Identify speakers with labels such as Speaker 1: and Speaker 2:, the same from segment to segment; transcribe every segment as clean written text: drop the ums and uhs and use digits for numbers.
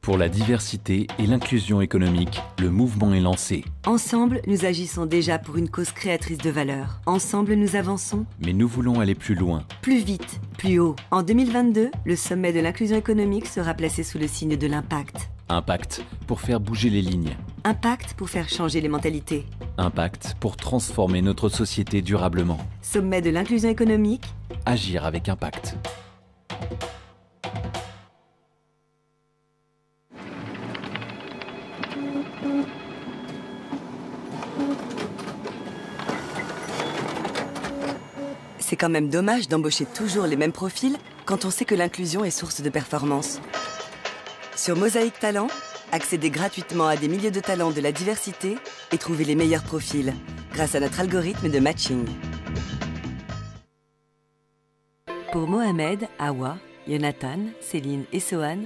Speaker 1: Pour la diversité et l'inclusion économique, le mouvement est lancé.
Speaker 2: Ensemble, nous agissons déjà pour une cause créatrice de valeur. Ensemble, nous avançons.
Speaker 1: Mais nous voulons aller plus loin.
Speaker 2: Plus vite, plus haut. En 2022, le sommet de l'inclusion économique sera placé sous le signe de l'impact.
Speaker 1: Impact pour faire bouger les lignes.
Speaker 2: Impact pour faire changer les mentalités.
Speaker 1: Impact pour transformer notre société durablement.
Speaker 2: Sommet de l'inclusion économique.
Speaker 1: Agir avec impact.
Speaker 2: C'est quand même dommage d'embaucher toujours les mêmes profils quand on sait que l'inclusion est source de performance. Sur Mosaïque Talent, accédez gratuitement à des milliers de talents de la diversité et trouvez les meilleurs profils grâce à notre algorithme de matching. Pour Mohamed, Awa, Jonathan, Céline et Sohan,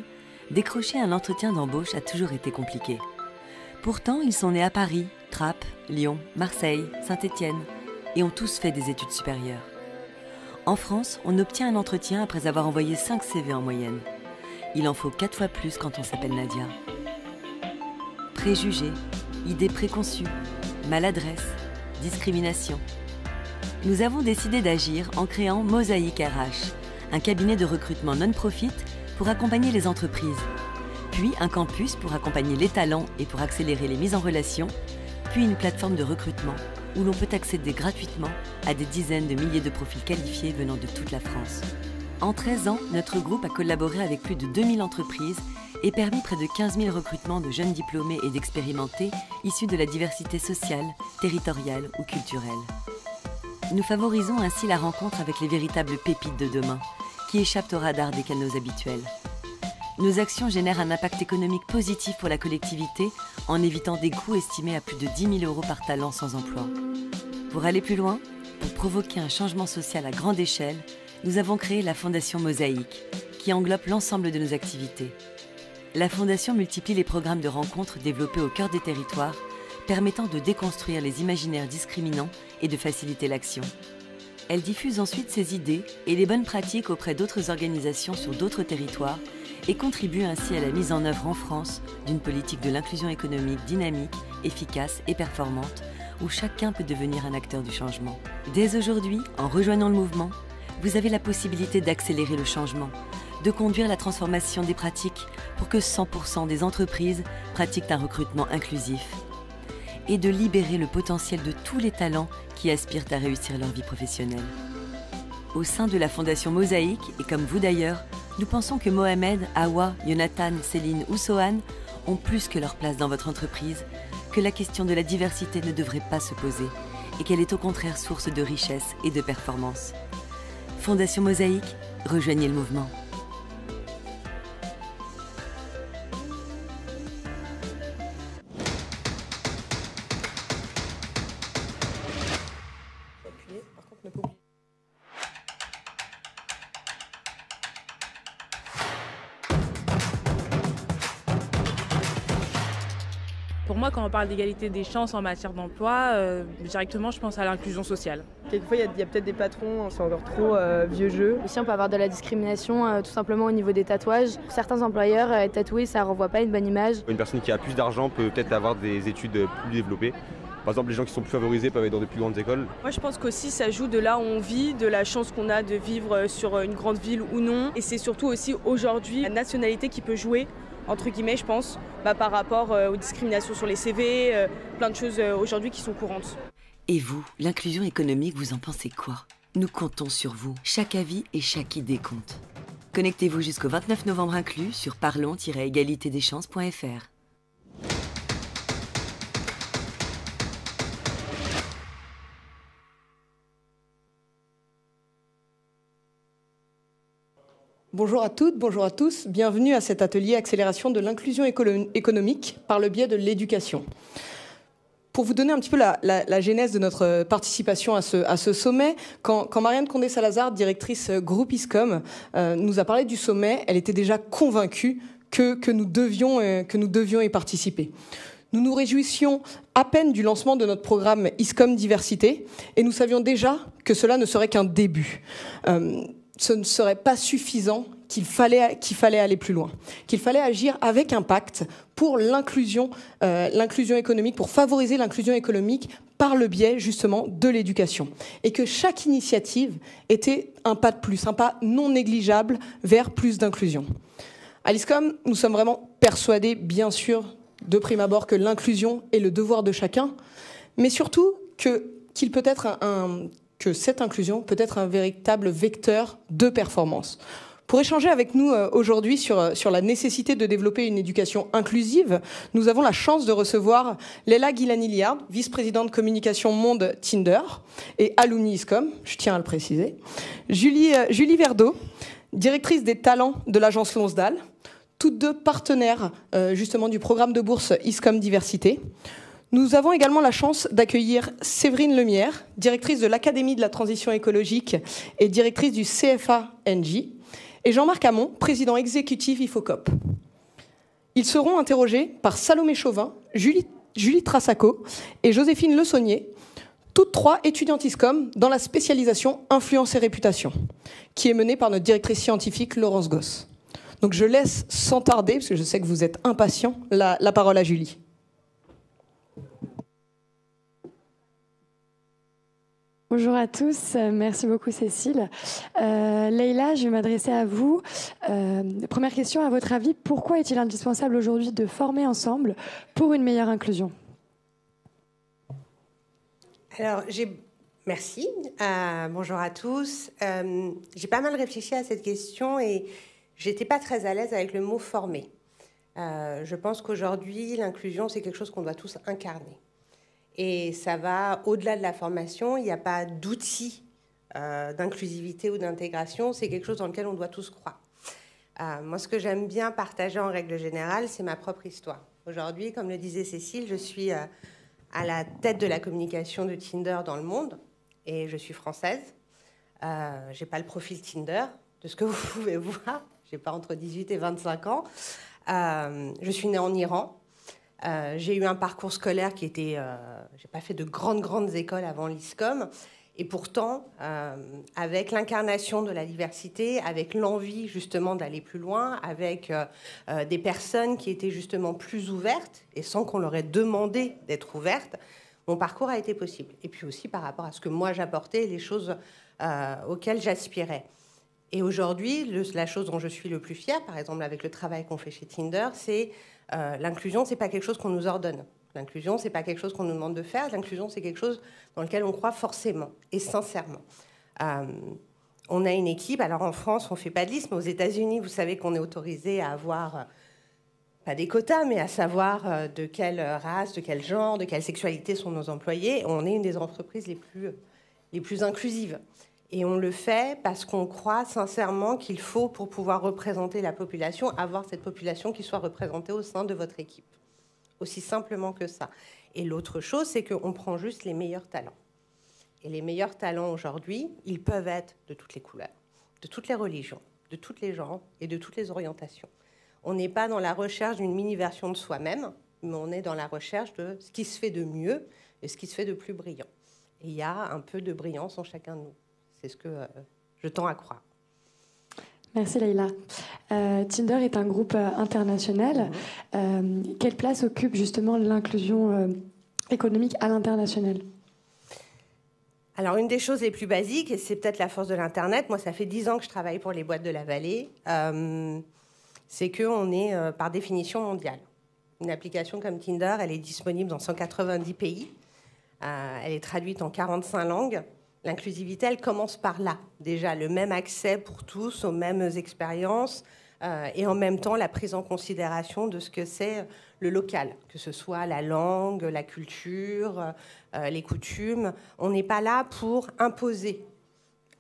Speaker 2: décrocher un entretien d'embauche a toujours été compliqué. Pourtant, ils sont nés à Paris, Trappes, Lyon, Marseille, Saint-Étienne et ont tous fait des études supérieures. En France, on obtient un entretien après avoir envoyé 5 CV en moyenne. Il en faut 4 fois plus quand on s'appelle Nadia. Préjugés, idées préconçues, maladresse, discrimination. Nous avons décidé d'agir en créant Mosaïque RH, un cabinet de recrutement non-profit pour accompagner les entreprises, puis un campus pour accompagner les talents et pour accélérer les mises en relation, puis une plateforme de recrutement où l'on peut accéder gratuitement à des dizaines de milliers de profils qualifiés venant de toute la France. En 13 ans, notre groupe a collaboré avec plus de 2000 entreprises et permis près de 15 000 recrutements de jeunes diplômés et d'expérimentés issus de la diversité sociale, territoriale ou culturelle. Nous favorisons ainsi la rencontre avec les véritables pépites de demain, qui échappent au radar des canaux habituels. Nos actions génèrent un impact économique positif pour la collectivité en évitant des coûts estimés à plus de 10 000 € par talent sans emploi. Pour aller plus loin, pour provoquer un changement social à grande échelle, nous avons créé la Fondation Mosaïque, qui englobe l'ensemble de nos activités. La Fondation multiplie les programmes de rencontres développés au cœur des territoires, permettant de déconstruire les imaginaires discriminants et de faciliter l'action. Elle diffuse ensuite ses idées et les bonnes pratiques auprès d'autres organisations sur d'autres territoires et contribue ainsi à la mise en œuvre en France d'une politique de l'inclusion économique dynamique, efficace et performante, où chacun peut devenir un acteur du changement. Dès aujourd'hui, en rejoignant le mouvement, vous avez la possibilité d'accélérer le changement, de conduire la transformation des pratiques pour que 100% des entreprises pratiquent un recrutement inclusif et de libérer le potentiel de tous les talents qui aspirent à réussir leur vie professionnelle. Au sein de la Fondation Mosaïque, et comme vous d'ailleurs, nous pensons que Mohamed, Awa, Jonathan, Céline ou Sohan ont plus que leur place dans votre entreprise, que la question de la diversité ne devrait pas se poser et qu'elle est au contraire source de richesse et de performance. Fondation Mosaïque, rejoignez le mouvement.
Speaker 3: Pour moi, quand on parle d'égalité des chances en matière d'emploi, directement, je pense à l'inclusion sociale.
Speaker 4: Quelquefois, il y a peut-être des patrons, c'est encore trop vieux jeu.
Speaker 5: Aussi, on peut avoir de la discrimination tout simplement au niveau des tatouages. Pour certains employeurs, être tatoué, ça ne renvoie pas une bonne image.
Speaker 6: Une personne qui a plus d'argent peut peut-être avoir des études plus développées. Par exemple, les gens qui sont plus favorisés peuvent être dans des plus grandes écoles.
Speaker 4: Moi, je pense qu'aussi, ça joue de là où on vit, de la chance qu'on a de vivre sur une grande ville ou non. Et c'est surtout aussi aujourd'hui la nationalité qui peut jouer, entre guillemets, je pense, par rapport aux discriminations sur les CV, plein de choses aujourd'hui qui sont courantes.
Speaker 2: Et vous, l'inclusion économique, vous en pensez quoi? Nous comptons sur vous. Chaque avis et chaque idée compte. Connectez-vous jusqu'au 29 novembre inclus sur parlons-égalitédeschances.fr.
Speaker 7: Bonjour à toutes, bonjour à tous. Bienvenue à cet atelier accélération de l'inclusion économique par le biais de l'éducation. Pour vous donner un petit peu la genèse de notre participation à ce sommet, quand Marianne Condé-Salazar, directrice groupe ISCOM, nous a parlé du sommet, elle était déjà convaincue que nous devions y participer. Nous nous réjouissions à peine du lancement de notre programme ISCOM Diversité et nous savions déjà que cela ne serait qu'un début. Ce ne serait pas suffisant qu'il fallait aller plus loin, qu'il fallait agir avec impact pour l'inclusion économique, pour favoriser l'inclusion économique par le biais justement de l'éducation. Et que chaque initiative était un pas de plus, un pas non négligeable vers plus d'inclusion. À l'ISCOM, nous sommes vraiment persuadés, bien sûr, de prime abord, que l'inclusion est le devoir de chacun, mais surtout que cette inclusion peut être un véritable vecteur de performance. Pour échanger avec nous aujourd'hui sur la nécessité de développer une éducation inclusive, nous avons la chance de recevoir Leila Gilani-Liard, vice-présidente communication monde Tinder et alumni ISCOM, je tiens à le préciser, Julie Verdeau, directrice des talents de l'agence Lonsdal, toutes deux partenaires justement du programme de bourse ISCOM Diversité. Nous avons également la chance d'accueillir Séverine Lemierre, directrice de l'Académie de la transition écologique et directrice du CFA-NJ, et Jean-Marc Hamon, président exécutif IFOCOP. Ils seront interrogés par Salomé Chauvin, Julie Trassaco et Joséphine Le Saunier, toutes trois étudiantes ISCOM dans la spécialisation influence et réputation, qui est menée par notre directrice scientifique Laurence Goss. Donc je laisse sans tarder, parce que je sais que vous êtes impatients, la parole à Julie.
Speaker 8: Bonjour à tous, merci beaucoup Cécile. Leila, je vais m'adresser à vous. Première question, à votre avis, pourquoi est-il indispensable aujourd'hui de former ensemble pour une meilleure inclusion ?
Speaker 9: Alors, merci. Bonjour à tous. J'ai pas mal réfléchi à cette question et j'étais pas très à l'aise avec le mot « former ». Je pense qu'aujourd'hui, l'inclusion, c'est quelque chose qu'on doit tous incarner. Et ça va au-delà de la formation. Il n'y a pas d'outils d'inclusivité ou d'intégration. C'est quelque chose dans lequel on doit tous croire. Moi, ce que j'aime bien partager en règle générale, c'est ma propre histoire. Aujourd'hui, comme le disait Cécile, je suis à la tête de la communication de Tinder dans le monde. Et je suis française. Je n'ai pas le profil Tinder, de ce que vous pouvez voir. Je n'ai pas entre 18 et 25 ans. Je suis née en Iran. J'ai eu un parcours scolaire qui était... j'ai pas fait de grandes écoles avant l'ISCOM. Et pourtant, avec l'incarnation de la diversité, avec l'envie justement d'aller plus loin, avec des personnes qui étaient justement plus ouvertes, et sans qu'on leur ait demandé d'être ouvertes, mon parcours a été possible. Et puis aussi par rapport à ce que moi j'apportais, les choses auxquelles j'aspirais. Et aujourd'hui, la chose dont je suis le plus fière, par exemple avec le travail qu'on fait chez Tinder, c'est l'inclusion, c'est pas quelque chose qu'on nous ordonne. L'inclusion, c'est pas quelque chose qu'on nous demande de faire. L'inclusion, c'est quelque chose dans lequel on croit forcément et sincèrement. On a une équipe. Alors en France, on fait pas de liste, mais aux États-Unis, vous savez qu'on est autorisé à avoir pas des quotas, mais à savoir de quelle race, de quel genre, de quelle sexualité sont nos employés. On est une des entreprises les plus inclusives. Et on le fait parce qu'on croit sincèrement qu'il faut, pour pouvoir représenter la population, avoir cette population qui soit représentée au sein de votre équipe. Aussi simplement que ça. Et l'autre chose, c'est qu'on prend juste les meilleurs talents. Et les meilleurs talents aujourd'hui, ils peuvent être de toutes les couleurs, de toutes les religions, de tous les genres et de toutes les orientations. On n'est pas dans la recherche d'une mini-version de soi-même, mais on est dans la recherche de ce qui se fait de mieux et ce qui se fait de plus brillant. Et il y a un peu de brillance en chacun de nous. C'est ce que je tends à croire.
Speaker 8: Merci Leila. Tinder est un groupe international. Quelle place occupe justement l'inclusion économique à l'international ?
Speaker 9: Alors, une des choses les plus basiques, et c'est peut-être la force de l'Internet, moi ça fait 10 ans que je travaille pour les boîtes de la vallée, c'est qu'on est par définition mondial. Une application comme Tinder, elle est disponible dans 190 pays. Elle est traduite en 45 langues. L'inclusivité, elle commence par là. Déjà, le même accès pour tous aux mêmes expériences et en même temps la prise en considération de ce que c'est le local, que ce soit la langue, la culture, les coutumes. On n'est pas là pour imposer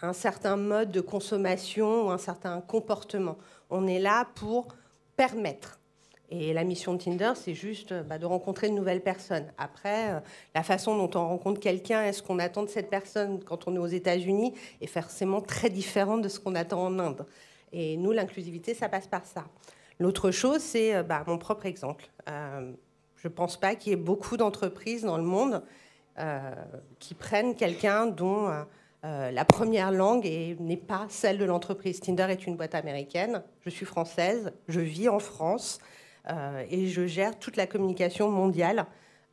Speaker 9: un certain mode de consommation ou un certain comportement. On est là pour permettre. Et la mission de Tinder, c'est juste de rencontrer de nouvelles personnes. Après, la façon dont on rencontre quelqu'un, est-ce qu'on attend de cette personne quand on est aux États-Unis, est forcément très différente de ce qu'on attend en Inde. Et nous, l'inclusivité, ça passe par ça. L'autre chose, c'est mon propre exemple. Je ne pense pas qu'il y ait beaucoup d'entreprises dans le monde qui prennent quelqu'un dont La première langue n'est pas celle de l'entreprise. Tinder est une boîte américaine. Je suis française, je vis en France et je gère toute la communication mondiale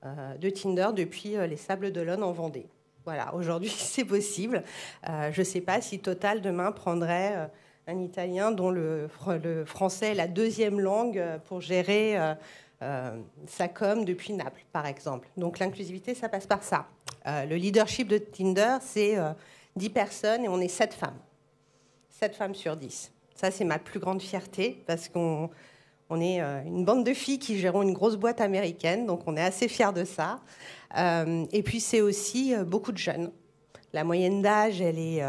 Speaker 9: de Tinder depuis les Sables d'Olonne en Vendée. Voilà, aujourd'hui, c'est possible. Je ne sais pas si Total, demain, prendrait un Italien dont le français est la deuxième langue pour gérer sa com depuis Naples, par exemple. Donc l'inclusivité, ça passe par ça. Le leadership de Tinder, c'est 10 personnes et on est 7 femmes. 7 femmes sur 10. Ça, c'est ma plus grande fierté parce qu'on est une bande de filles qui gèrent une grosse boîte américaine, donc on est assez fiers de ça. Et puis, c'est aussi beaucoup de jeunes. La moyenne d'âge, elle est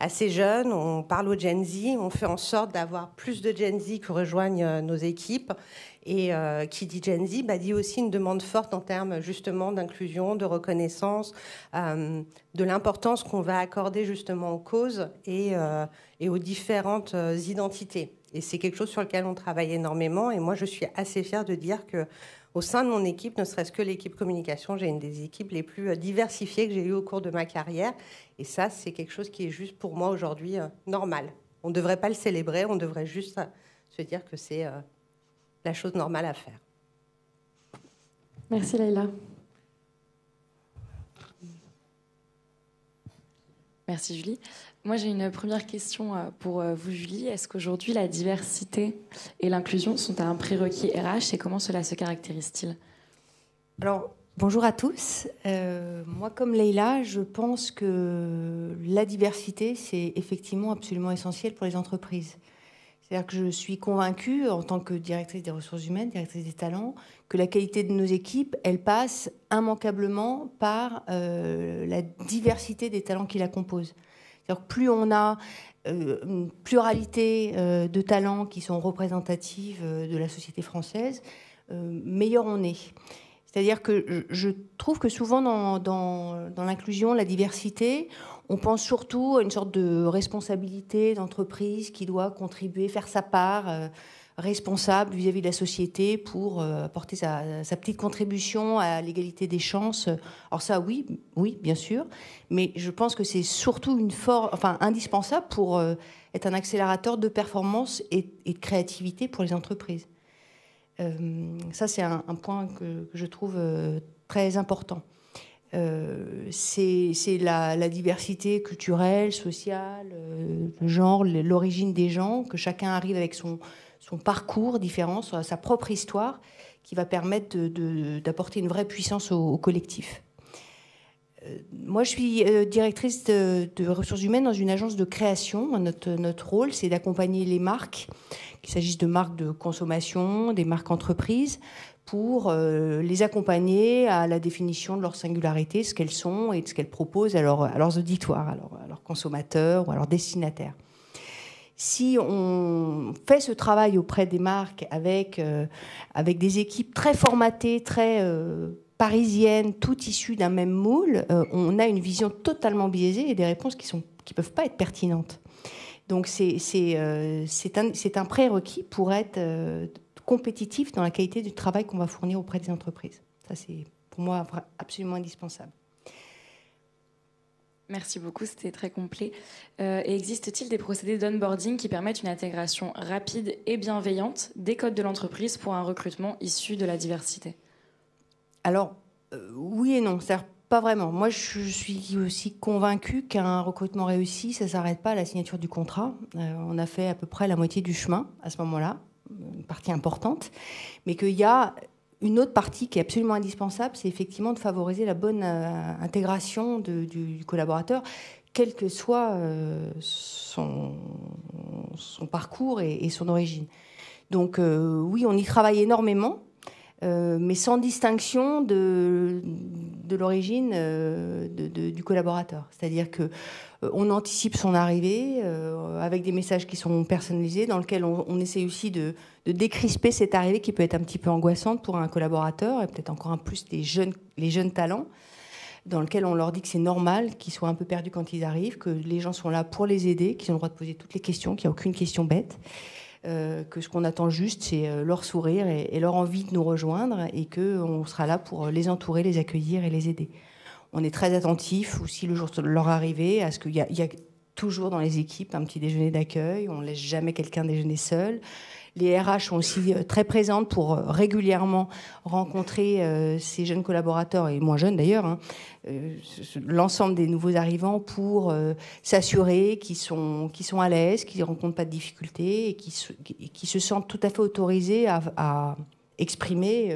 Speaker 9: assez jeune. On parle aux Gen Z. On fait en sorte d'avoir plus de Gen Z qui rejoignent nos équipes. Et qui dit Gen Z, dit aussi une demande forte en termes justement d'inclusion, de reconnaissance, de l'importance qu'on va accorder justement aux causes et aux différentes identités. Et c'est quelque chose sur lequel on travaille énormément. Et moi, je suis assez fière de dire qu'au sein de mon équipe, ne serait-ce que l'équipe communication, j'ai une des équipes les plus diversifiées que j'ai eues au cours de ma carrière. Et ça, c'est quelque chose qui est juste pour moi aujourd'hui normal. On ne devrait pas le célébrer, on devrait juste se dire que c'est la chose normale à faire.
Speaker 8: Merci Leïla.
Speaker 10: Merci Julie. Moi j'ai une première question pour vous Julie. Est-ce qu'aujourd'hui la diversité et l'inclusion sont un prérequis RH et comment cela se caractérise-t-il ?
Speaker 11: Alors bonjour à tous. Moi comme Leïla, je pense que la diversité c'est effectivement absolument essentiel pour les entreprises. C'est-à-dire que je suis convaincue, en tant que directrice des ressources humaines, directrice des talents, que la qualité de nos équipes, elle passe immanquablement par la diversité des talents qui la composent. C'est-à-dire que plus on a une pluralité de talents qui sont représentatifs de la société française, meilleur on est. C'est-à-dire que je trouve que souvent dans l'inclusion, la diversité, on pense surtout à une sorte de responsabilité d'entreprise qui doit contribuer, faire sa part responsable vis-à-vis de la société pour apporter sa petite contribution à l'égalité des chances. Alors ça, oui, bien sûr, mais je pense que c'est surtout indispensable pour être un accélérateur de performance et de créativité pour les entreprises. Ça, c'est un point que je trouve très important. C'est la diversité culturelle, sociale, le genre, l'origine des gens, que chacun arrive avec son parcours différent, sa propre histoire, qui va permettre d'apporter une vraie puissance au collectif. Moi, je suis directrice de ressources humaines dans une agence de création. Notre rôle, c'est d'accompagner les marques, qu'il s'agisse de marques de consommation, des marques entreprises, pour les accompagner à la définition de leur singularité, ce qu'elles sont et de ce qu'elles proposent à leurs auditoires, à leurs consommateurs ou à leurs destinataires. Si on fait ce travail auprès des marques avec des équipes très formatées, très parisiennes, toutes issues d'un même moule, on a une vision totalement biaisée et des réponses qui ne peuvent pas être pertinentes. Donc c'est un prérequis pour être compétitif dans la qualité du travail qu'on va fournir auprès des entreprises. Ça, c'est pour moi absolument indispensable.
Speaker 10: Merci beaucoup, c'était très complet. Et existe-t-il des procédés d'onboarding qui permettent une intégration rapide et bienveillante des codes de l'entreprise pour un recrutement issu de la diversité ?
Speaker 11: Alors, oui et non, c'est-à-dire pas vraiment. Moi, je suis aussi convaincue qu'un recrutement réussi, ça ne s'arrête pas à la signature du contrat. On a fait à peu près la moitié du chemin à ce moment-là, une partie importante, mais qu'il y a une autre partie qui est absolument indispensable, c'est effectivement de favoriser la bonne intégration du collaborateur, quel que soit son parcours et son origine. Donc oui, on y travaille énormément, mais sans distinction de l'origine du collaborateur. C'est-à-dire qu'on anticipe son arrivée avec des messages qui sont personnalisés, dans lesquels on essaie aussi de décrisper cette arrivée qui peut être un petit peu angoissante pour un collaborateur, et peut-être encore un plus les jeunes talents, dans lequel on leur dit que c'est normal qu'ils soient un peu perdus quand ils arrivent, que les gens sont là pour les aider, qu'ils ont le droit de poser toutes les questions, qu'il n'y a aucune question bête. Que ce qu'on attend juste, c'est leur sourire et leur envie de nous rejoindre et qu'on sera là pour les entourer, les accueillir et les aider. On est très attentif aussi le jour de leur arrivée à ce qu'il y a toujours dans les équipes un petit déjeuner d'accueil. On ne laisse jamais quelqu'un déjeuner seul. Les RH sont aussi très présentes pour régulièrement rencontrer ces jeunes collaborateurs, et moins jeunes d'ailleurs, l'ensemble des nouveaux arrivants pour s'assurer qu'ils sont à l'aise, qu'ils ne rencontrent pas de difficultés et qu'ils se sentent tout à fait autorisés à exprimer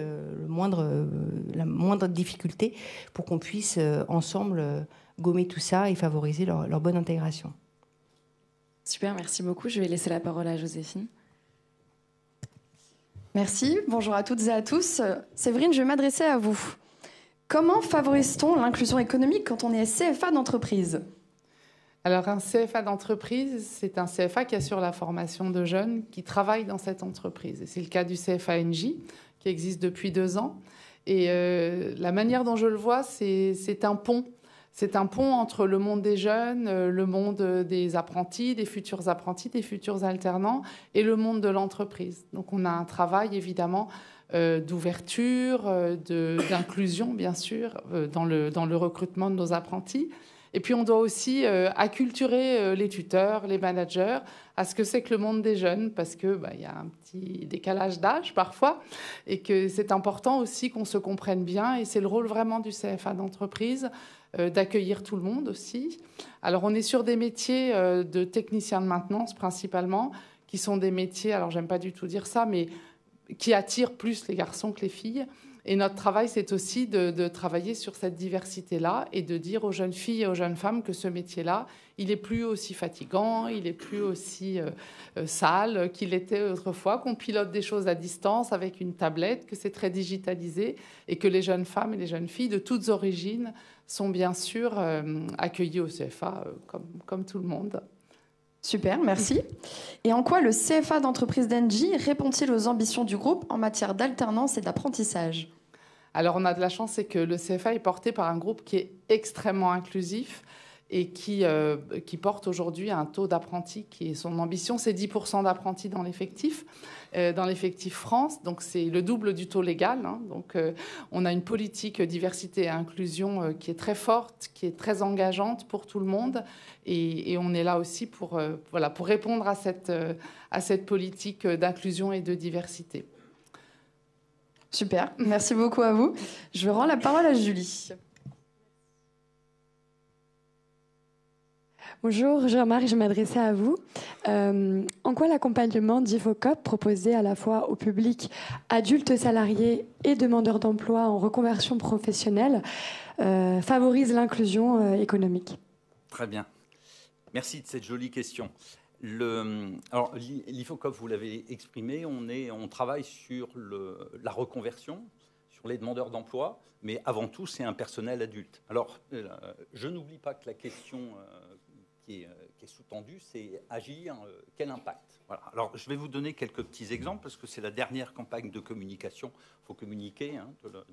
Speaker 11: la moindre difficulté pour qu'on puisse ensemble gommer tout ça et favoriser leur bonne intégration.
Speaker 10: Super, merci beaucoup. Je vais laisser la parole à Joséphine.
Speaker 8: Merci, bonjour à toutes et à tous. Séverine, je vais m'adresser à vous. Comment favorise-t-on l'inclusion économique quand on est CFA d'entreprise ?
Speaker 12: Alors un CFA d'entreprise, c'est un CFA qui assure la formation de jeunes qui travaillent dans cette entreprise. Et c'est le cas du CFA NJ, qui existe depuis 2 ans. Et la manière dont je le vois, c'est un pont. C'est un pont entre le monde des jeunes, le monde des apprentis, des futurs alternants et le monde de l'entreprise. Donc on a un travail évidemment d'ouverture, d'inclusion bien sûr dans le recrutement de nos apprentis. Et puis on doit aussi acculturer les tuteurs, les managers à ce que c'est que le monde des jeunes, parce que y a un petit décalage d'âge parfois, et que c'est important aussi qu'on se comprenne bien. Et c'est le rôle vraiment du CFA d'entreprise d'accueillir tout le monde aussi. Alors on est sur des métiers de technicien de maintenance principalement, qui sont des métiers, alors j'aime pas du tout dire ça, mais qui attirent plus les garçons que les filles. Et notre travail, c'est aussi de travailler sur cette diversité-là et de dire aux jeunes filles et aux jeunes femmes que ce métier-là, il n'est plus aussi fatigant, il n'est plus aussi sale qu'il était autrefois, qu'on pilote des choses à distance avec une tablette, que c'est très digitalisé et que les jeunes femmes et les jeunes filles de toutes origines sont bien sûr accueillies au CFA comme tout le monde.
Speaker 8: Super, merci. Et en quoi le CFA d'entreprise d'Engie répond-il aux ambitions du groupe en matière d'alternance et d'apprentissage ?
Speaker 12: Alors on a de la chance, c'est que le CFA est porté par un groupe qui est extrêmement inclusif et qui porte aujourd'hui un taux d'apprentis qui est son ambition, c'est 10% d'apprentis dans l'effectif France, donc c'est le double du taux légal. Donc on a une politique diversité et inclusion qui est très forte, qui est très engageante pour tout le monde, et on est là aussi pour répondre à cette politique d'inclusion et de diversité.
Speaker 8: Super, merci beaucoup à vous. Je rends la parole à Julie. Bonjour, Jean-Marc, je m'adressais à vous. En quoi l'accompagnement d'IFOCOP, proposé à la fois au public adultes salariés et demandeurs d'emploi en reconversion professionnelle, favorise l'inclusion économique ?
Speaker 13: Très bien. Merci de cette jolie question. Alors, l'IFOCOP, vous l'avez exprimé, on travaille sur la reconversion, sur les demandeurs d'emploi, mais avant tout, c'est un personnel adulte. Alors, je n'oublie pas que la question qui est sous-tendue, c'est agir, quel impact. Voilà. Alors, je vais vous donner quelques petits exemples, parce que c'est la dernière campagne de communication. Il faut communiquer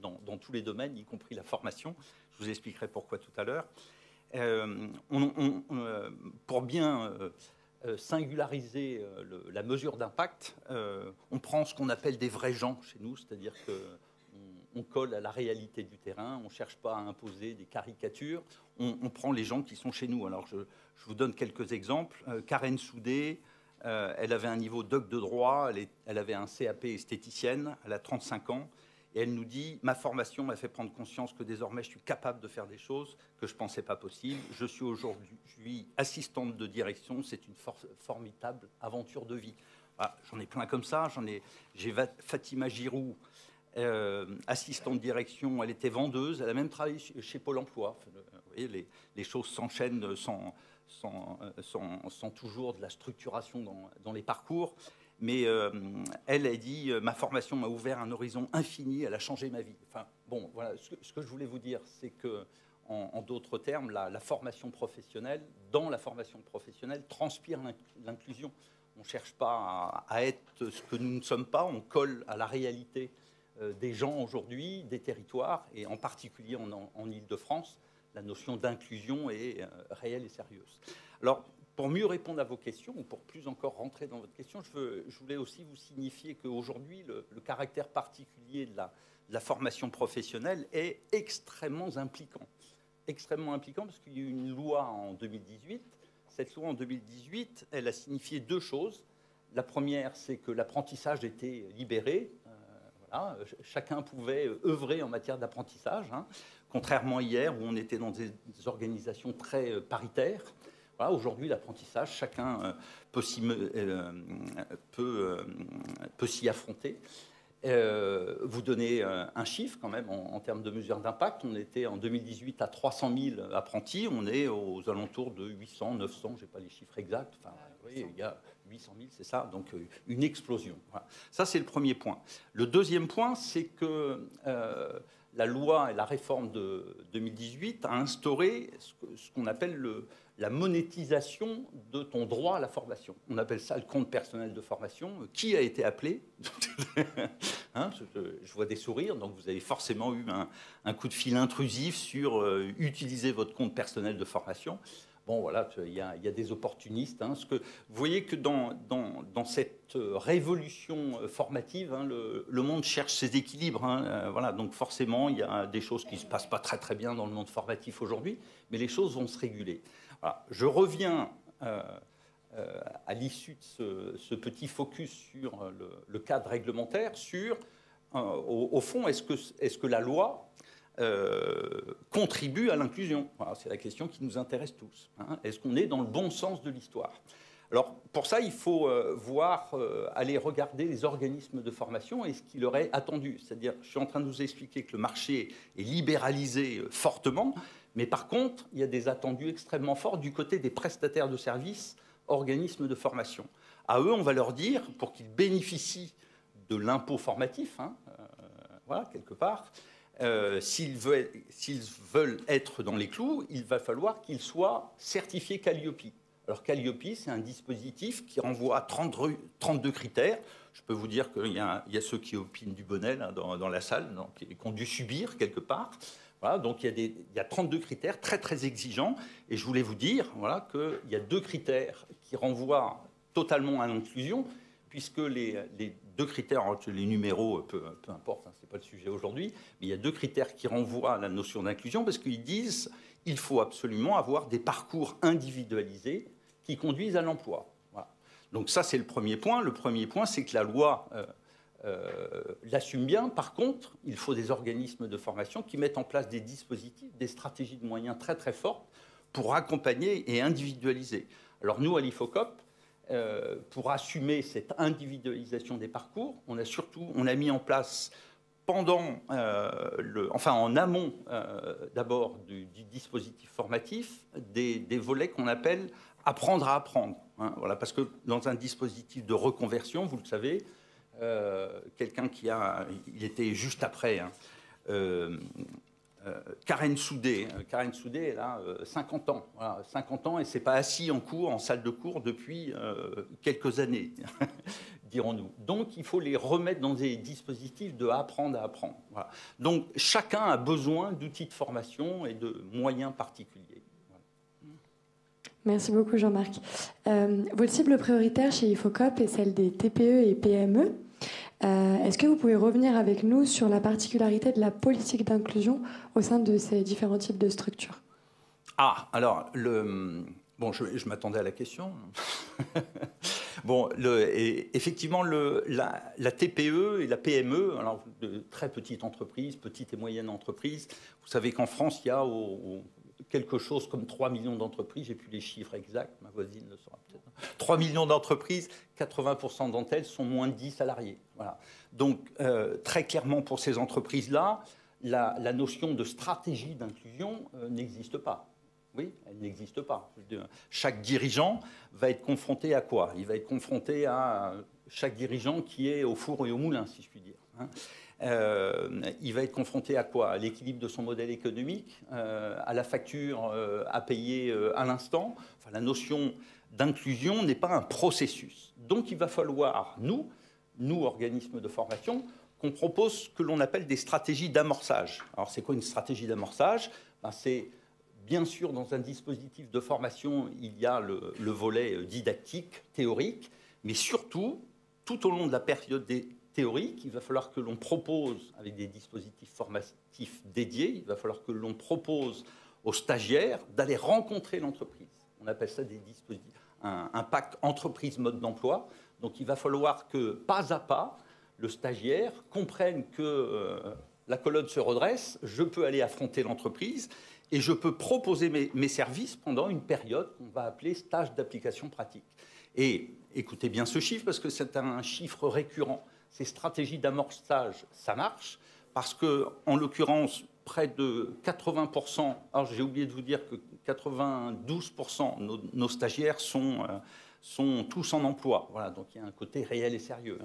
Speaker 13: dans tous les domaines, y compris la formation. Je vous expliquerai pourquoi tout à l'heure. Pour bien singulariser la mesure d'impact, on prend ce qu'on appelle des vrais gens chez nous, c'est-à-dire qu'on colle à la réalité du terrain, on ne cherche pas à imposer des caricatures, on prend les gens qui sont chez nous. Alors je vous donne quelques exemples. Karen Soudé, elle avait un niveau doc de droit, elle avait un CAP esthéticienne, elle a 35 ans, et elle nous dit « Ma formation m'a fait prendre conscience que désormais je suis capable de faire des choses que je ne pensais pas possible. Je suis aujourd'hui assistante de direction, c'est une formidable aventure de vie. » Voilà, j'en ai plein comme ça. J'ai Fatima Giroud, assistante de direction, elle était vendeuse, elle a même travaillé chez Pôle emploi. Vous voyez, les choses s'enchaînent sans toujours de la structuration dans les parcours. Mais elle a dit « Ma formation m'a ouvert un horizon infini, elle a changé ma vie. » Enfin, bon, voilà, ce que je voulais vous dire, c'est que, en d'autres termes, la formation professionnelle, dans la formation professionnelle, transpire l'inclusion. On ne cherche pas à être ce que nous ne sommes pas, on colle à la réalité des gens aujourd'hui, des territoires, et en particulier en Île-de-France, la notion d'inclusion est réelle et sérieuse. Alors, pour mieux répondre à vos questions, ou pour plus encore rentrer dans votre question, je voulais aussi vous signifier qu'aujourd'hui, le caractère particulier de la formation professionnelle est extrêmement impliquant. extrêmement impliquant parce qu'il y a eu une loi en 2018. Cette loi en 2018, elle a signifié deux choses. La première, c'est que l'apprentissage était libéré. Voilà, chacun pouvait œuvrer en matière d'apprentissage, hein, contrairement à hier où on était dans des organisations très paritaires. Voilà, aujourd'hui, l'apprentissage, chacun peut s'y affronter. Vous donnez un chiffre quand même en termes de mesures d'impact. On était en 2018 à 300 000 apprentis. On est aux alentours de 800, 900, je n'ai pas les chiffres exacts. Enfin, oui, il y a 800 000, c'est ça. Donc une explosion. Voilà. Ça, c'est le premier point. Le deuxième point, c'est que la loi et la réforme de 2018 a instauré ce qu'on appelle la monétisation de ton droit à la formation. On appelle ça le compte personnel de formation. Qui a été appelé? Hein, je vois des sourires, donc vous avez forcément eu un coup de fil intrusif sur utiliser votre compte personnel de formation. Bon, voilà, il y a des opportunistes. Hein, vous voyez que dans cette révolution formative, hein, le monde cherche ses équilibres. Hein, voilà, donc forcément, il y a des choses qui ne se passent pas très très bien dans le monde formatif aujourd'hui, mais les choses vont se réguler. Voilà, je reviens à l'issue de ce petit focus sur le cadre réglementaire, sur, au fond, est-ce que la loi contribue à l'inclusion? Voilà, c'est la question qui nous intéresse tous. Hein. Est-ce qu'on est dans le bon sens de l'histoire? Alors, pour ça, il faut aller regarder les organismes de formation et ce qui leur est attendu. C'est-à-dire, je suis en train de vous expliquer que le marché est libéralisé fortement, mais par contre, il y a des attendus extrêmement forts du côté des prestataires de services, organismes de formation. À eux, on va leur dire, pour qu'ils bénéficient de l'impôt formatif, hein, voilà, quelque part, s'ils veulent être dans les clous, il va falloir qu'ils soient certifiés Calliope. Alors Calliope, c'est un dispositif qui renvoie à 32 critères. Je peux vous dire qu'il y a ceux qui opinent du bonnet là, dans la salle, donc, qui ont dû subir quelque part. Voilà, donc il y a 32 critères très très exigeants. Et je voulais vous dire voilà, qu'il y a 2 critères qui renvoient totalement à l'inclusion, puisque les 2 critères, les numéros, peu importe, hein, ce n'est pas le sujet aujourd'hui, mais il y a 2 critères qui renvoient à la notion d'inclusion, parce qu'ils disent qu'il faut absolument avoir des parcours individualisés qui conduisent à l'emploi. Voilà. Donc ça, c'est le premier point. Le premier point, c'est que la loi l'assume bien. Par contre, il faut des organismes de formation qui mettent en place des dispositifs, des stratégies de moyens très très fortes pour accompagner et individualiser. Alors nous, à l'IFOCOP, pour assumer cette individualisation des parcours, on a mis en place en amont d'abord du dispositif formatif, des volets qu'on appelle apprendre à apprendre. Hein, voilà, parce que dans un dispositif de reconversion, vous le savez, quelqu'un il était juste après, hein, Karen Soudé. Karen Soudé, elle a 50 ans. Voilà, 50 ans et s'est pas assis en salle de cours depuis quelques années, dirons-nous. Donc, il faut les remettre dans des dispositifs de apprendre à apprendre. Voilà. Donc, chacun a besoin d'outils de formation et de moyens particuliers. Voilà.
Speaker 8: Merci beaucoup, Jean-Marc. Votre cible prioritaire chez IFOCOP est celle des TPE et PME. Est-ce que vous pouvez revenir avec nous sur la particularité de la politique d'inclusion au sein de ces différents types de structures?
Speaker 13: Ah, alors, bon, je m'attendais à la question. Bon, effectivement, la TPE et la PME, alors de très petites entreprises, petites et moyennes entreprises, vous savez qu'en France, il y a quelque chose comme 3 millions d'entreprises, j'ai plus les chiffres exacts, ma voisine le saura peut-être. 3 millions d'entreprises, 80% d'entre elles sont moins de 10 salariés. Voilà. Donc, très clairement, pour ces entreprises-là, la notion de stratégie d'inclusion n'existe pas. Oui, elle n'existe pas. Chaque dirigeant va être confronté à quoi? Il va être confronté à chaque dirigeant qui est au four et au moulin, si je puis dire. Hein. Il va être confronté à quoi? À l'équilibre de son modèle économique, à la facture à payer à l'instant. Enfin, la notion d'inclusion n'est pas un processus. Donc il va falloir, nous, organismes de formation, qu'on propose ce que l'on appelle des stratégies d'amorçage. Alors c'est quoi une stratégie d'amorçage? C'est bien sûr dans un dispositif de formation, il y a le volet didactique, théorique, mais surtout, tout au long de la période théorique, il va falloir que l'on propose, avec des dispositifs formatifs dédiés, il va falloir que l'on propose aux stagiaires d'aller rencontrer l'entreprise. On appelle ça des dispositifs, un pacte entreprise mode d'emploi. Donc il va falloir que, pas à pas, le stagiaire comprenne que la colonne se redresse, je peux aller affronter l'entreprise et je peux proposer mes services pendant une période qu'on va appeler stage d'application pratique. Et écoutez bien ce chiffre parce que c'est un chiffre récurrent. Ces stratégies d'amorçage, ça marche parce que, en l'occurrence, près de 80%, alors j'ai oublié de vous dire que 92% nos stagiaires sont tous en emploi. Voilà, donc il y a un côté réel et sérieux.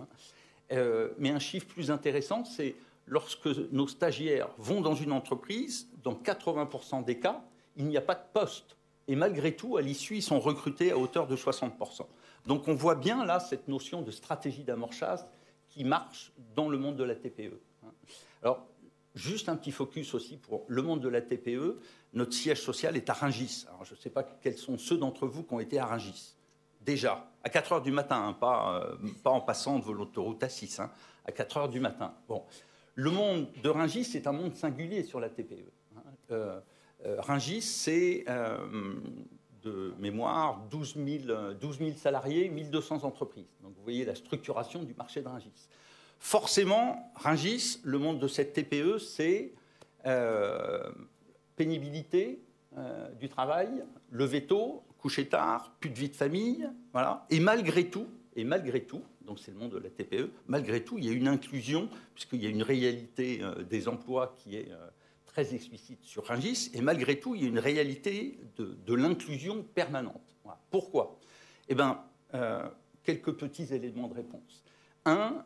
Speaker 13: Mais un chiffre plus intéressant, c'est lorsque nos stagiaires vont dans une entreprise, dans 80% des cas, il n'y a pas de poste. Et malgré tout, à l'issue, ils sont recrutés à hauteur de 60%. Donc on voit bien là cette notion de stratégie d'amorçage qui marche dans le monde de la TPE. Alors, juste un petit focus aussi pour le monde de la TPE. Notre siège social est à Rungis. Alors, je ne sais pas quels sont ceux d'entre vous qui ont été à Rungis. Déjà, à 4 heures du matin, hein, pas en passant de l'autoroute A6, hein, à 4 heures du matin. Bon. Le monde de Rungis, c'est un monde singulier sur la TPE. Rungis, c'est, de mémoire, 12 000 salariés, 1200 entreprises. Donc vous voyez la structuration du marché de Rungis. Forcément, Rungis, le monde de cette TPE, c'est pénibilité du travail, lever tôt, coucher tard, plus de vie de famille, voilà. Et malgré tout, donc c'est le monde de la TPE, malgré tout, il y a une inclusion, puisqu'il y a une réalité des emplois qui est très explicite sur Rungis, et malgré tout, il y a une réalité de l'inclusion permanente. Voilà. Pourquoi ? Eh bien, quelques petits éléments de réponse. Un,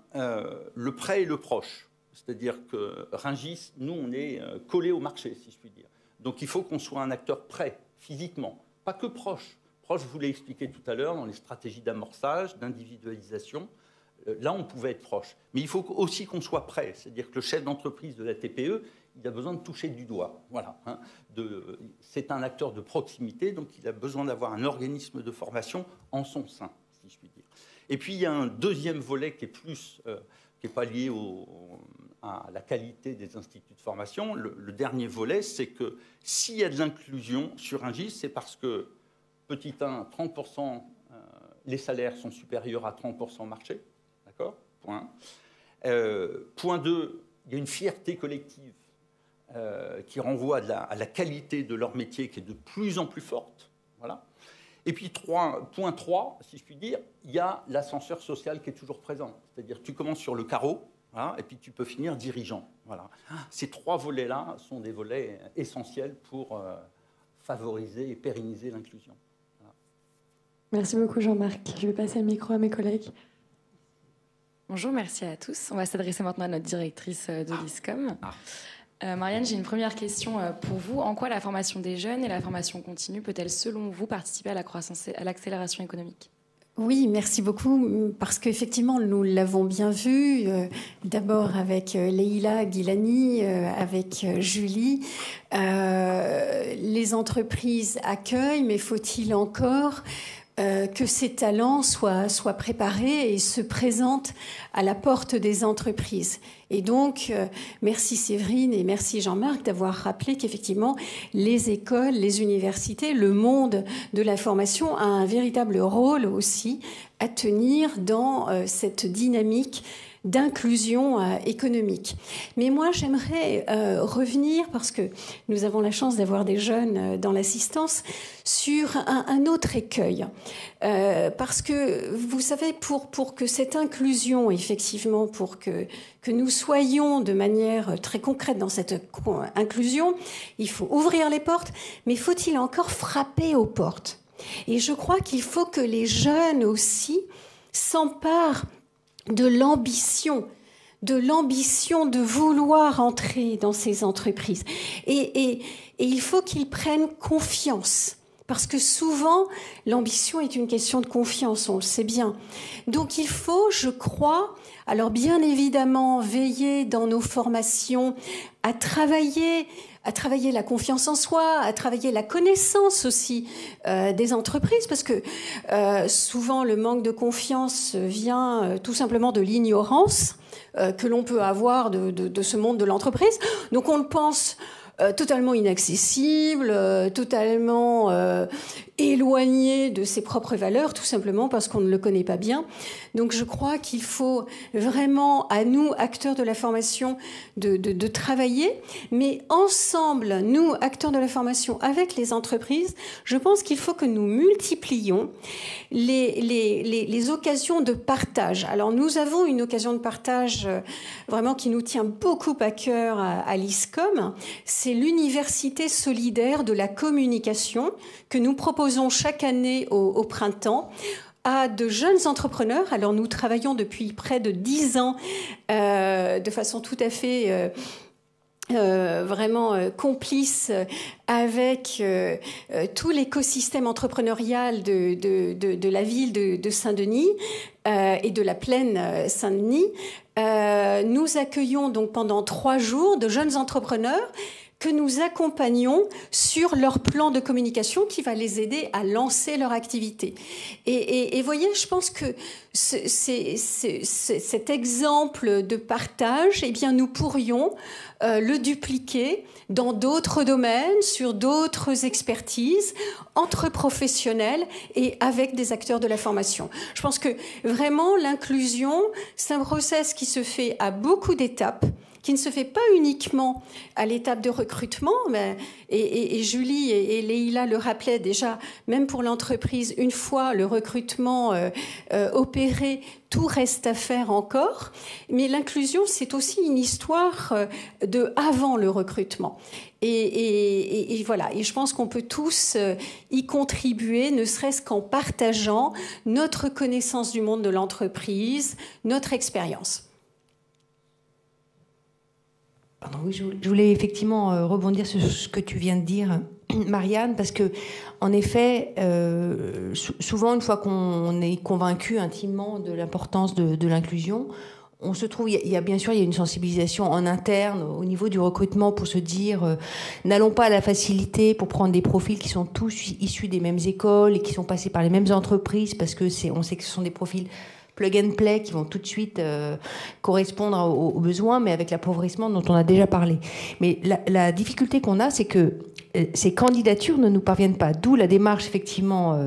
Speaker 13: le près et le proche. C'est-à-dire que Rungis, nous, on est collés au marché, si je puis dire. Donc il faut qu'on soit un acteur près, physiquement, pas que proche. Proche, je vous l'ai expliqué tout à l'heure, dans les stratégies d'amorçage, d'individualisation. Là, on pouvait être proche. Mais il faut aussi qu'on soit prêt. C'est-à-dire que le chef d'entreprise de la TPE, il a besoin de toucher du doigt. Voilà, hein. C'est un acteur de proximité, donc il a besoin d'avoir un organisme de formation en son sein, si je puis dire. Et puis, il y a un deuxième volet qui est plus, qui n'est pas lié à la qualité des instituts de formation. Le dernier volet, c'est que s'il y a de l'inclusion sur Rungis, c'est parce que, petit 1, 30%, les salaires sont supérieurs à 30% marché. D'accord ? Point. Point 2, il y a une fierté collective qui renvoie à la qualité de leur métier qui est de plus en plus forte. Voilà. Et puis, point 3, si je puis dire, il y a l'ascenseur social qui est toujours présent. C'est-à-dire que tu commences sur le carreau, voilà, et puis tu peux finir dirigeant. Voilà. Ces 3 volets-là sont des volets essentiels pour favoriser et pérenniser l'inclusion. Voilà.
Speaker 8: Merci beaucoup Jean-Marc. Je vais passer le micro à mes collègues.
Speaker 10: Bonjour, merci à tous. On va s'adresser maintenant à notre directrice de l'ISCOM. Marianne, j'ai une première question pour vous. En quoi la formation des jeunes et la formation continue peut-elle, selon vous, participer à la croissance et à l'accélération économique ?
Speaker 14: Oui, merci beaucoup, parce qu'effectivement, nous l'avons bien vu, d'abord avec Leïla Guilani, avec Julie. Les entreprises accueillent, mais faut-il encore que ces talents soient préparés et se présentent à la porte des entreprises. Et donc, merci Séverine et merci Jean-Marc d'avoir rappelé qu'effectivement, les écoles, les universités, le monde de la formation a un véritable rôle aussi à tenir dans cette dynamique d'inclusion économique. Mais moi, j'aimerais revenir, parce que nous avons la chance d'avoir des jeunes dans l'assistance, sur un autre écueil. Parce que, vous savez, pour que cette inclusion, effectivement, pour que nous soyons de manière très concrète dans cette inclusion, il faut ouvrir les portes, mais faut-il encore frapper aux portes ? Et je crois qu'il faut que les jeunes aussi s'emparent de l'ambition de vouloir entrer dans ces entreprises. Et il faut qu'ils prennent confiance. Parce que souvent, l'ambition est une question de confiance, on le sait bien. Donc il faut, je crois, alors bien évidemment, veiller dans nos formations à travailler la confiance en soi, à travailler la connaissance aussi des entreprises, parce que souvent le manque de confiance vient tout simplement de l'ignorance que l'on peut avoir de ce monde de l'entreprise. Donc on le pense totalement inaccessible, totalement éloigné de ses propres valeurs, tout simplement parce qu'on ne le connaît pas bien. Donc je crois qu'il faut vraiment, à nous, acteurs de la formation, de travailler, mais ensemble, nous, acteurs de la formation, avec les entreprises, je pense qu'il faut que nous multiplions les occasions de partage. Alors nous avons une occasion de partage vraiment qui nous tient beaucoup à cœur à l'ISCOM, c'est l'Université solidaire de la communication que nous proposons chaque année au printemps à de jeunes entrepreneurs. Alors nous travaillons depuis près de 10 ans de façon tout à fait vraiment complice avec tout l'écosystème entrepreneurial de la ville de Saint-Denis et de la plaine Saint-Denis. Nous accueillons donc pendant 3 jours de jeunes entrepreneurs que nous accompagnons sur leur plan de communication qui va les aider à lancer leur activité. Et voyez, je pense que cet exemple de partage, eh bien, nous pourrions le dupliquer dans d'autres domaines, sur d'autres expertises, entre professionnels et avec des acteurs de la formation. Je pense que vraiment, l'inclusion, c'est un process qui se fait à beaucoup d'étapes, qui ne se fait pas uniquement à l'étape de recrutement, mais, et Julie et Leïla le rappelaient déjà, même pour l'entreprise, une fois le recrutement opéré, tout reste à faire encore. Mais l'inclusion, c'est aussi une histoire de avant le recrutement. Et voilà, et je pense qu'on peut tous y contribuer, ne serait-ce qu'en partageant notre connaissance du monde de l'entreprise, notre expérience.
Speaker 11: Pardon, oui, je voulais effectivement rebondir sur ce que tu viens de dire, Marianne, parce que, en effet, souvent, une fois qu'on est convaincu intimement de l'importance de l'inclusion, on se trouve, il y a bien sûr, il y a une sensibilisation en interne au niveau du recrutement pour se dire, n'allons pas à la facilité pour prendre des profils qui sont tous issus des mêmes écoles et qui sont passés par les mêmes entreprises, parce que on sait que ce sont des profils plug and play qui vont tout de suite correspondre aux besoins, mais avec l'appauvrissement dont on a déjà parlé. Mais la difficulté qu'on a, c'est que ces candidatures ne nous parviennent pas. D'où la démarche effectivement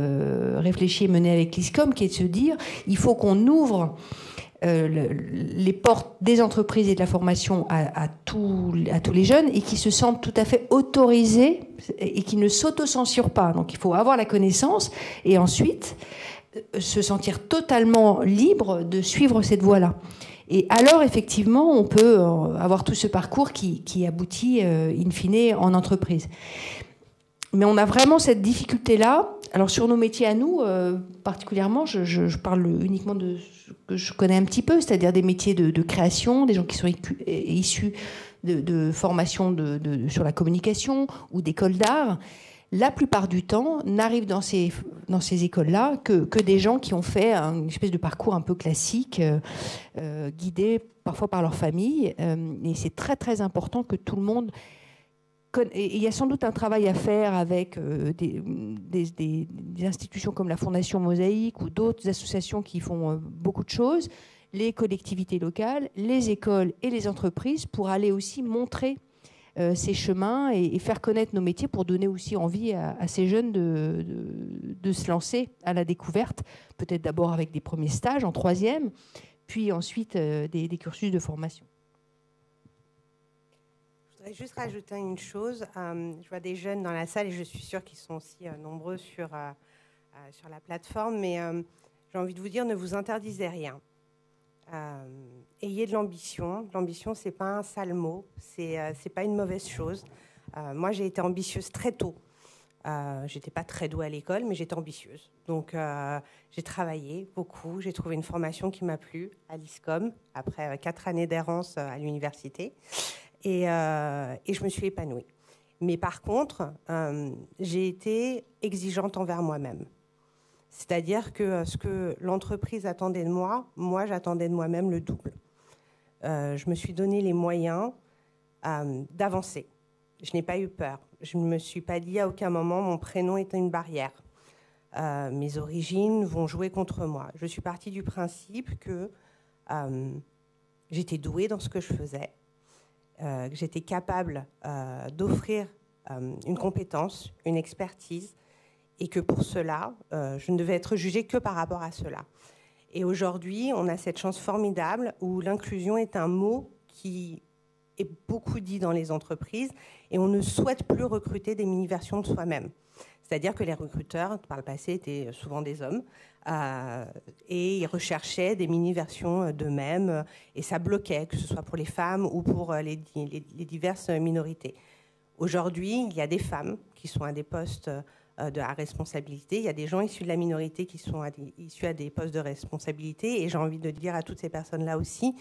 Speaker 11: réfléchie et menée avec l'ISCOM, qui est de se dire, il faut qu'on ouvre les portes des entreprises et de la formation à tous les jeunes et qui se sentent tout à fait autorisés et qui ne s'autocensurent pas. Donc il faut avoir la connaissance et ensuite se sentir totalement libre de suivre cette voie-là. Et alors, effectivement, on peut avoir tout ce parcours qui aboutit, in fine, en entreprise. Mais on a vraiment cette difficulté-là. Alors, sur nos métiers à nous, particulièrement, je parle uniquement de ce que je connais un petit peu, c'est-à-dire des métiers de création, des gens qui sont issus de formations sur la communication ou d'écoles d'art. La plupart du temps, n'arrivent dans ces écoles-là que des gens qui ont fait une espèce de parcours un peu classique, guidés parfois par leur famille. Et c'est très, très important que tout le monde... Et il y a sans doute un travail à faire avec des institutions comme la Fondation Mosaïque ou d'autres associations qui font beaucoup de choses, les collectivités locales, les écoles et les entreprises, pour aller aussi montrer ces chemins et faire connaître nos métiers pour donner aussi envie à ces jeunes de se lancer à la découverte, peut-être d'abord avec des premiers stages en 3e, puis ensuite des cursus de formation.
Speaker 9: Je voudrais juste rajouter une chose. Je vois des jeunes dans la salle et je suis sûre qu'ils sont aussi nombreux sur la plateforme, mais j'ai envie de vous dire, ne vous interdisez rien. Ayez de l'ambition. L'ambition, c'est pas un sale mot, c'est pas une mauvaise chose. Moi, j'ai été ambitieuse très tôt. J'étais pas très douée à l'école, mais j'étais ambitieuse. Donc, j'ai travaillé beaucoup. J'ai trouvé une formation qui m'a plu à l'ISCOM après 4 années d'errance à l'université, et je me suis épanouie. Mais par contre, j'ai été exigeante envers moi-même. C'est-à-dire que ce que l'entreprise attendait de moi, moi, j'attendais de moi-même le double. Je me suis donné les moyens d'avancer. Je n'ai pas eu peur. Je ne me suis pas dit à aucun moment mon prénom est une barrière. Mes origines vont jouer contre moi. Je suis partie du principe que j'étais douée dans ce que je faisais que j'étais capable d'offrir une compétence, une expertise, et que pour cela, je ne devais être jugée que par rapport à cela. Et aujourd'hui, on a cette chance formidable où l'inclusion est un mot qui est beaucoup dit dans les entreprises et on ne souhaite plus recruter des mini-versions de soi-même. C'est-à-dire que les recruteurs, par le passé, étaient souvent des hommes et ils recherchaient des mini-versions d'eux-mêmes et ça bloquait, que ce soit pour les femmes ou pour les diverses minorités. Aujourd'hui, il y a des femmes qui sont à des postes de la responsabilité. Il y a des gens issus de la minorité qui sont issus à des postes de responsabilité. Et j'ai envie de dire à toutes ces personnes-là aussi,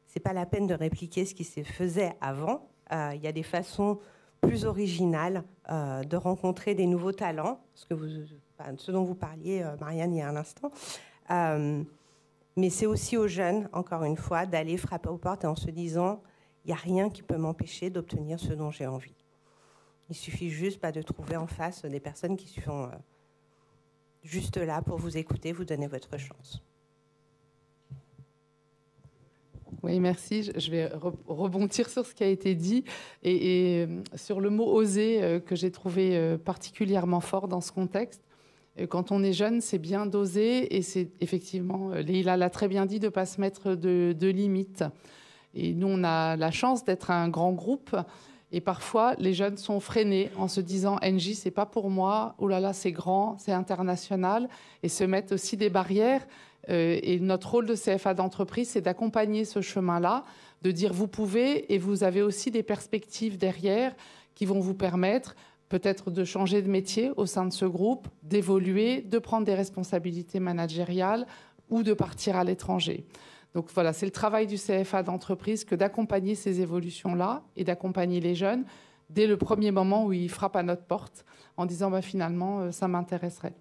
Speaker 9: c'est pas la peine de répliquer ce qui se faisait avant. Il y a des façons plus originales de rencontrer des nouveaux talents, ce dont vous parliez, Marianne, il y a un instant. Mais c'est aussi aux jeunes, encore une fois, d'aller frapper aux portes et en se disant, il n'y a rien qui peut m'empêcher d'obtenir ce dont j'ai envie. Il suffit juste de trouver en face des personnes qui sont juste là pour vous écouter, vous donner votre chance.
Speaker 12: Oui, merci. Je vais rebondir sur ce qui a été dit et sur le mot « oser » que j'ai trouvé particulièrement fort dans ce contexte. Quand on est jeune, c'est bien d'oser et c'est effectivement, Leïla l'a très bien dit, de ne pas se mettre de limites. Et nous, on a la chance d'être un grand groupe. Et parfois, les jeunes sont freinés en se disant « NJ, c'est pas pour moi, oh là là, c'est grand, c'est international », et se mettent aussi des barrières. Et notre rôle de CFA d'entreprise, c'est d'accompagner ce chemin-là, de dire « vous pouvez » et vous avez aussi des perspectives derrière qui vont vous permettre peut-être de changer de métier au sein de ce groupe, d'évoluer, de prendre des responsabilités managériales ou de partir à l'étranger. Donc voilà, c'est le travail du CFA d'entreprise que d'accompagner ces évolutions-là et d'accompagner les jeunes dès le premier moment où ils frappent à notre porte en disant finalement, ça m'intéresserait.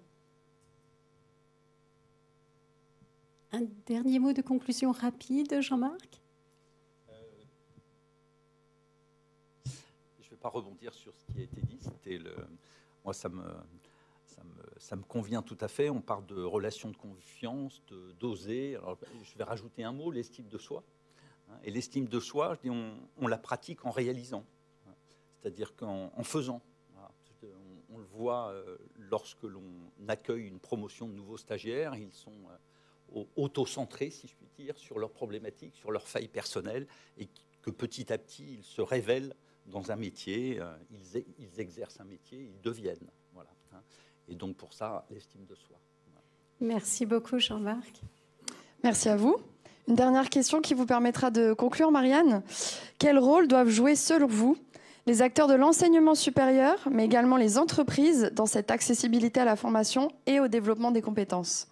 Speaker 14: Un dernier mot de conclusion rapide, Jean-Marc ?
Speaker 13: Je ne vais pas rebondir sur ce qui a été dit. Moi, ça me convient tout à fait. On parle de relations de confiance, d'oser. Alors, je vais rajouter un mot, l'estime de soi. Et l'estime de soi, je dis, on la pratique en réalisant. C'est-à-dire qu'en faisant. On le voit lorsque l'on accueille une promotion de nouveaux stagiaires, ils sont auto-centrés, si je puis dire, sur leurs problématiques, sur leurs failles personnelles, et que petit à petit, ils se révèlent dans un métier, ils exercent un métier, ils deviennent. Voilà. Et donc, pour ça, l'estime de soi.
Speaker 14: Merci beaucoup, Jean-Marc.
Speaker 8: Merci à vous. Une dernière question qui vous permettra de conclure, Marianne. Quel rôle doivent jouer, selon vous, les acteurs de l'enseignement supérieur, mais également les entreprises, dans cette accessibilité à la formation et au développement des compétences ?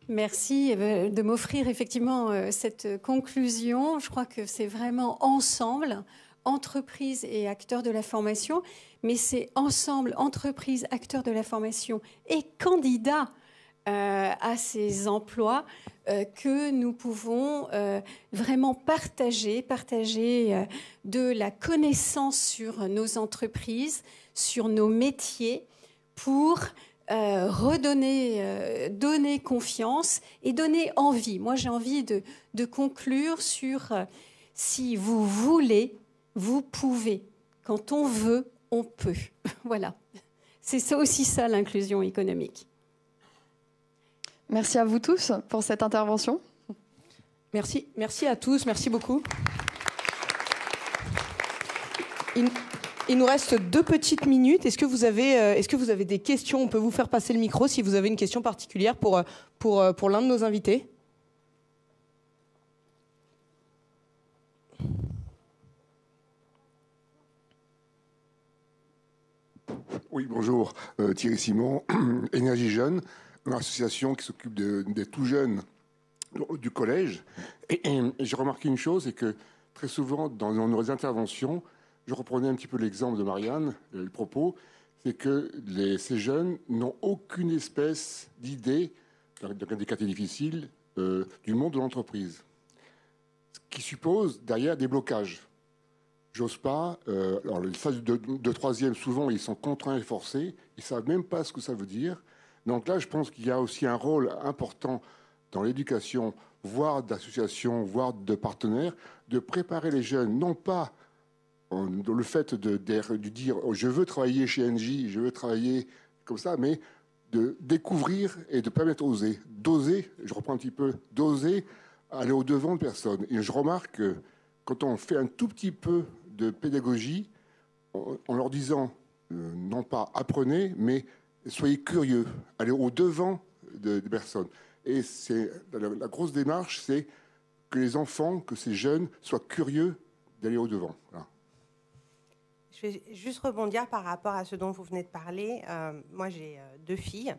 Speaker 14: Merci de m'offrir effectivement cette conclusion. Je crois que c'est vraiment ensemble, entreprises et acteurs de la formation, mais c'est ensemble, entreprises, acteurs de la formation et candidats à ces emplois que nous pouvons vraiment partager de la connaissance sur nos entreprises, sur nos métiers pour donner confiance et donner envie. Moi, j'ai envie de conclure sur si vous voulez, vous pouvez. Quand on veut, on peut. Voilà. C'est aussi ça, l'inclusion économique.
Speaker 8: Merci à vous tous pour cette intervention.
Speaker 7: Merci à tous, merci beaucoup. Il nous reste 2 petites minutes. Est-ce que vous avez des questions ? On peut vous faire passer le micro si vous avez une question particulière pour l'un de nos invités.
Speaker 15: Oui, bonjour. Thierry Simon, Énergie Jeune, une association qui s'occupe des tout jeunes du collège. Et j'ai remarqué une chose, c'est que très souvent, dans nos interventions, je reprenais un petit peu l'exemple de Marianne, le propos, c'est que ces jeunes n'ont aucune espèce d'idée, dans des quartiers difficiles, du monde de l'entreprise. Ce qui suppose derrière des blocages. J'ose pas. Alors, les phases de troisième, souvent, ils sont contraints et forcés. Ils ne savent même pas ce que ça veut dire. Donc là, je pense qu'il y a aussi un rôle important dans l'éducation, voire d'associations, voire de partenaires, de préparer les jeunes, non pas dans le fait de dire « je veux travailler chez Engie, je veux travailler comme ça », mais de découvrir et de permettre d'oser, je reprends un petit peu, d'oser aller au-devant de personnes. Et je remarque que quand on fait un tout petit peu de pédagogie, en leur disant, non pas apprenez, mais soyez curieux, allez au-devant de personnes. Et c'est la grosse démarche, c'est que les enfants, que ces jeunes soient curieux d'aller au-devant. Voilà.
Speaker 9: Je vais juste rebondir par rapport à ce dont vous venez de parler. Moi, j'ai 2 filles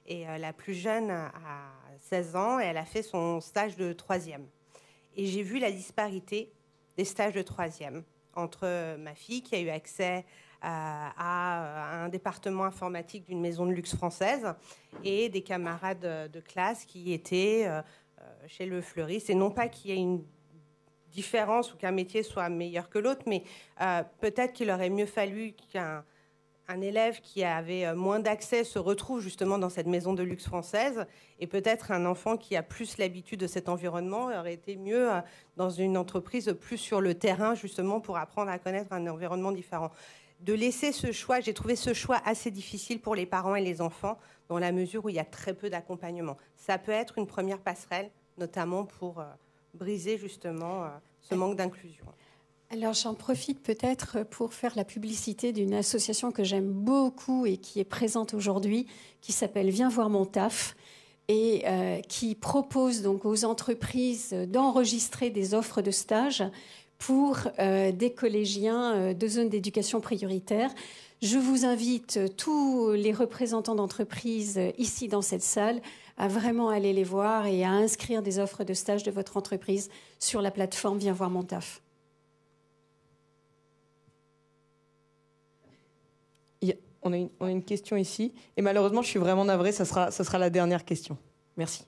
Speaker 9: et la plus jeune a 16 ans et elle a fait son stage de 3e. Et j'ai vu la disparité des stages de 3e entre ma fille qui a eu accès à un département informatique d'une maison de luxe française et des camarades de classe qui étaient chez le fleuriste. Et non pas qu'il y ait une différence ou qu'un métier soit meilleur que l'autre, mais peut-être qu'il aurait mieux fallu qu'un élève qui avait moins d'accès se retrouve justement dans cette maison de luxe française, et peut-être un enfant qui a plus l'habitude de cet environnement aurait été mieux dans une entreprise plus sur le terrain, justement pour apprendre à connaître un environnement différent. De laisser ce choix, j'ai trouvé ce choix assez difficile pour les parents et les enfants, dans la mesure où il y a très peu d'accompagnement. Ça peut être une première passerelle, notamment pour briser justement ce manque d'inclusion.
Speaker 14: Alors j'en profite peut-être pour faire la publicité d'une association que j'aime beaucoup et qui est présente aujourd'hui, qui s'appelle Viens voir mon taf, et qui propose donc aux entreprises d'enregistrer des offres de stage pour des collégiens de zones d'éducation prioritaire. Je vous invite, tous les représentants d'entreprises ici dans cette salle, à vraiment aller les voir et à inscrire des offres de stage de votre entreprise sur la plateforme Viens voir mon taf.
Speaker 7: On a une question ici. Et malheureusement, je suis vraiment navrée, ça sera la dernière question. Merci.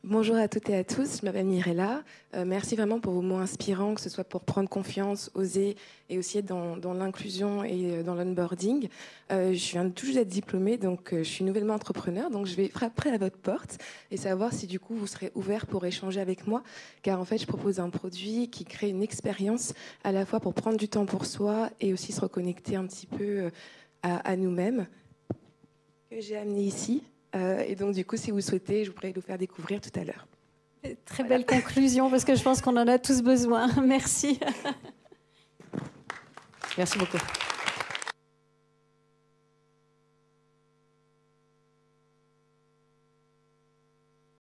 Speaker 16: Bonjour à toutes et à tous, je m'appelle Mirella. Merci vraiment pour vos mots inspirants, que ce soit pour prendre confiance, oser et aussi être dans l'inclusion et dans l'onboarding. Je viens tout juste d'être diplômée, donc je suis nouvellement entrepreneur, donc je vais frapper à votre porte et savoir si du coup vous serez ouvert pour échanger avec moi, car en fait je propose un produit qui crée une expérience à la fois pour prendre du temps pour soi et aussi se reconnecter un petit peu à nous-mêmes, que j'ai amené ici. Et donc, du coup, si vous souhaitez, je pourrais vous faire découvrir tout à l'heure.
Speaker 14: Très belle conclusion, parce que je pense qu'on en a tous besoin. Merci.
Speaker 7: Merci beaucoup.